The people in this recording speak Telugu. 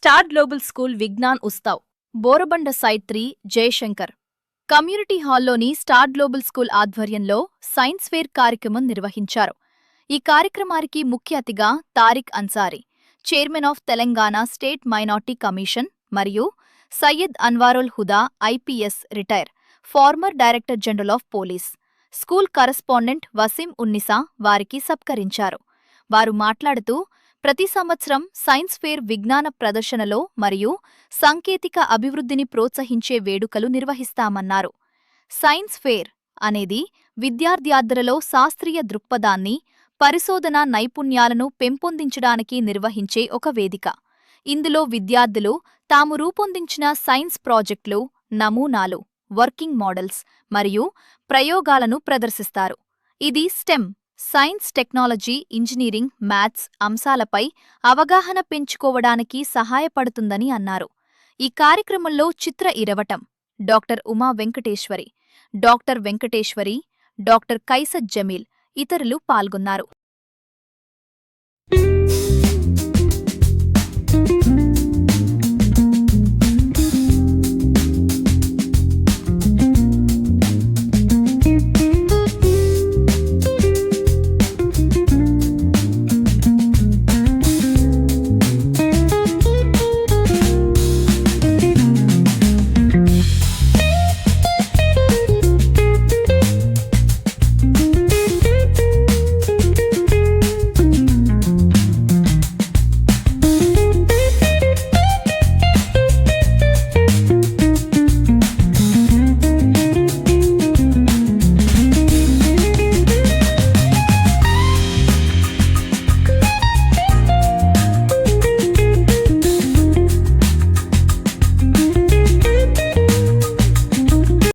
Star global school Vigyan Utsav Borabanda site 3 Jayashankar community హాల్లోని స్టార్ గ్లోబల్ స్కూల్ ఆధ్వర్యంలో సైన్స్ ఫేర్ కార్యక్రమం నిర్వహించారు. ఈ కార్యక్రమానికి ముఖ్య అతిథిగా Tariq Ansari, chairman of Telangana state minority commission, మరియు Syed Anwarul Huda IPS retire, former director general of police, school correspondent Waseem Unnisa వారికి సత్కరించారు. వారు మాట్లాడుతూ, ప్రతి సంవత్సరం సైన్స్ ఫేర్ విజ్ఞాన ప్రదర్శనలో మరియు సాంకేతిక అభివృద్ధిని ప్రోత్సహించే వేడుకలు నిర్వహిస్తామన్నారు. సైన్స్ ఫేర్ అనేది విద్యార్థులలో శాస్త్రీయ దృక్పథాన్ని, పరిశోధన నైపుణ్యాలను పెంపొందించడానికి నిర్వహించే ఒక వేదిక. ఇందులో విద్యార్థులు తాము రూపొందించిన సైన్స్ ప్రాజెక్టులు, నమూనాలు, వర్కింగ్ మోడల్స్ మరియు ప్రయోగాలను ప్రదర్శిస్తారు. ఇది STEM science, technology, engineering, maths అంశాలపై అవగాహన పెంచుకోవడానికి సహాయపడుతుందని అన్నారు. ఈ కార్యక్రమంలో చిత్ర ఇరవటం, doctor Uma Venkateshwari, doctor Venkateshwari, doctor కైసద్ జమీల్ ఇతరులు పాల్గొన్నారు.